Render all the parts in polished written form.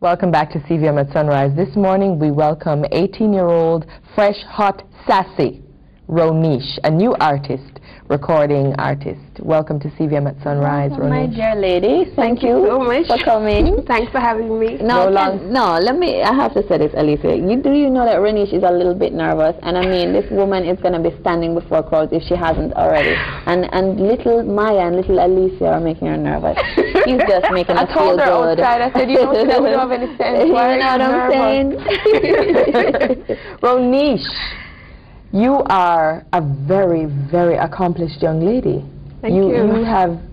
Welcome back to CVM at Sunrise. This morning we welcome 18-year-old, fresh, hot, sassy Roneish, a new artist, recording artist. Welcome to CVM at Sunrise, Welcome, Roneish. my dear lady. Thank you so much for coming. Thanks for having me. I have to say this, Alicia. Do you know that Roneish is a little bit nervous? And I mean, this woman is going to be standing before crowds if she hasn't already. And little Maya and little Alicia are making her nervous. She's just making us feel good. I told her outside, I said, you know, today we don't have any sense. You know what I'm saying? Roneish, you are a very, very accomplished young lady. Thank you.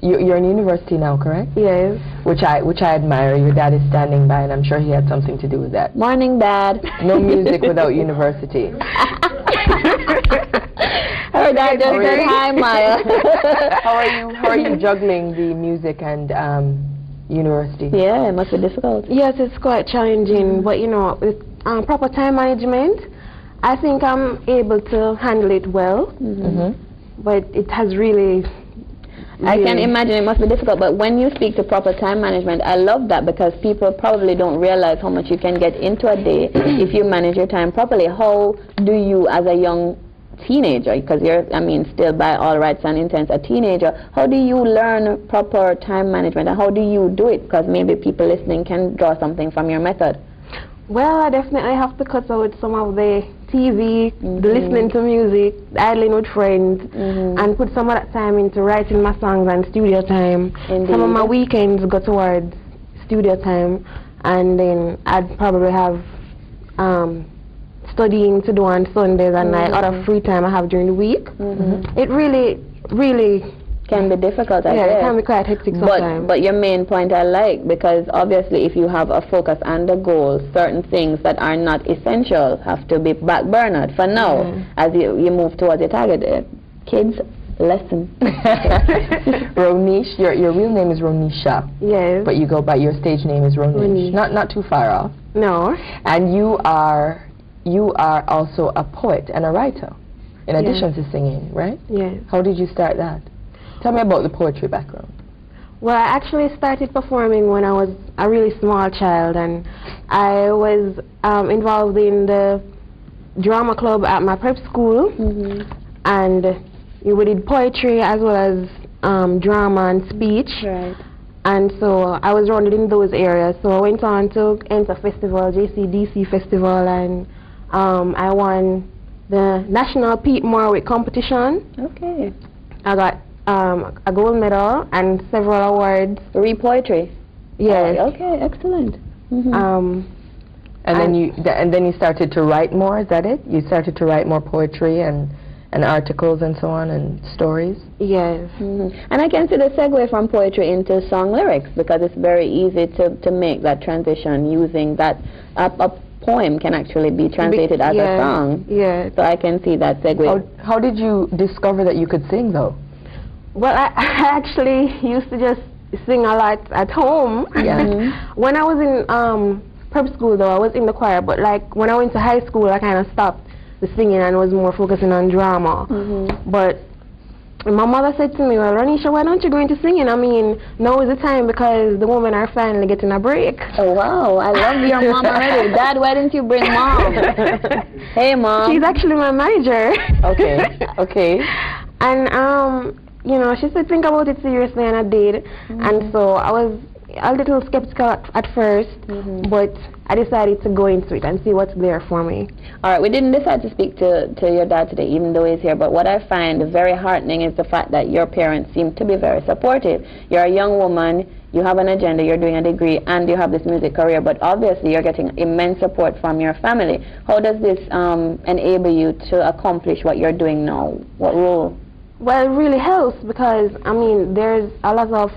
You're in university now, correct? Yes. Which I admire. Your dad is standing by, and I'm sure he had something to do with that. Morning, Dad. No music without university. Her dad just said hi, Maya. How are you juggling the music and university? Yeah, it must be difficult. Yes, it's quite challenging, but you know, with proper time management, I think I'm able to handle it well. But it has really I can imagine it must be difficult, but when you speak to proper time management, I love that because people probably don't realize how much you can get into a day if you manage your time properly. How do you, as a young teenager, because you're, I mean, still by all rights and intents a teenager, how do you learn proper time management and how do you do it? Because maybe people listening can draw something from your method. Well, I definitely have to cut out some of the TV, the listening to music, idling with friends, and put some of that time into writing my songs and studio time. Indeed. Some of my weekends go towards studio time, and then I'd probably have studying to do on Sundays and like other free time I have during the week. It really can be difficult, I guess. Yeah, it can be quite hectic sometimes. But your main point I like, because obviously if you have a focus and a goal, certain things that are not essential have to be backburnered for now as you move towards your target. Kids, lesson. Roneish, your real name is Roneisha. Yes. But you go by, your stage name is Roneish. Not too far off. No. And you are also a poet and a writer, in addition to singing, right? Yes. How did you start that? Tell me about the poetry background. Well, I actually started performing when I was a really small child, and I was involved in the drama club at my prep school, and we did poetry as well as drama and speech. Right. And so I was rounded in those areas. So I went on to enter festival, JCDC festival, and I won the National Pete Morwick competition. Okay. I got a gold medal and several awards. Read poetry? Yes. Okay, excellent. And then you started to write more, is that it? You started to write more poetry and articles and so on and stories? Yes. And I can see the segue from poetry into song lyrics, because it's very easy to make that transition using that a poem can actually be translated as a song. Yes. So I can see that segue. How did you discover that you could sing, though? Well, I actually used to just sing a lot at home. When I was in prep school, though, I was in the choir, but like when I went to high school, I kind of stopped the singing and was more focusing on drama. But my mother said to me, well, Roneisha, why don't you go into singing? I mean, now is the time because the women are finally getting a break. Oh, wow. I love your mom already. Dad, why didn't you bring Mom? Hey, Mom. She's actually my manager. Okay. And, you know, she said, think about it seriously, and I did. And so I was a little skeptical at first, but I decided to go into it and see what's there for me. All right, we didn't decide to speak to your dad today, even though he's here, but what I find very heartening is the fact that your parents seem to be very supportive. You're a young woman, you have an agenda, you're doing a degree, and you have this music career, but obviously you're getting immense support from your family. How does this enable you to accomplish what you're doing now? What role? Well, it really helps because, I mean, there's a lot of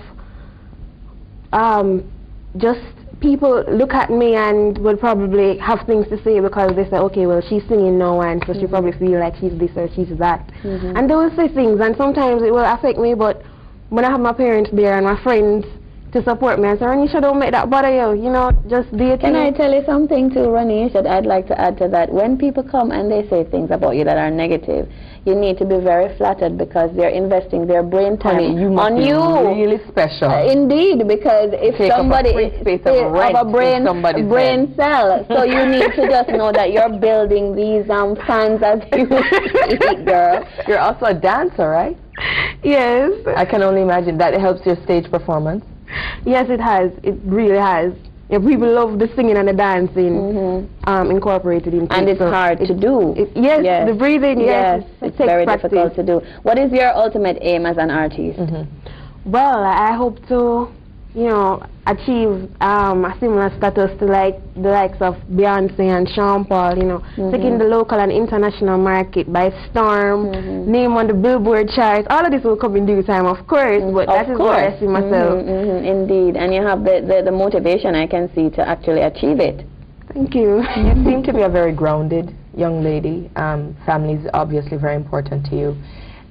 just people look at me and will probably have things to say because they say, okay, well, she's singing now, and so she probably feel like she's this or she's that. And they will say things, and sometimes it will affect me, but when I have my parents there and my friends to support me. I said, Roneish, don't make that bother you. You know, just do it. Can I tell you something too, Roneish, that I'd like to add to that? When people come and they say things about you that are negative, you need to be very flattered because they're investing their brain time on you. Really special. Indeed, because if Take somebody of a brain cell, so you need to just know that you're building these fans as you speak, girl. You're also a dancer, right? Yes. I can only imagine that it helps your stage performance. Yes, it has. It really has. Yeah, people love the singing and the dancing incorporated into it. And it's hard to do. Yes, the breathing, yes. It's very difficult to do. What is your ultimate aim as an artist? Well, I hope to, you know, achieve a similar status to the likes of Beyonce and Sean Paul, you know, taking the local and international market by storm, name on the Billboard charts. All of this will come in due time, of course, but that is what I see myself. Indeed, and you have the motivation, I can see, to actually achieve it. Thank you. You seem to be a very grounded young lady. Family is obviously very important to you.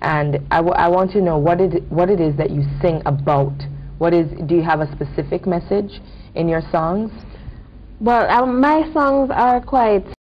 And I want to know what it is that you sing about. Do you have a specific message in your songs? Well, my songs are quite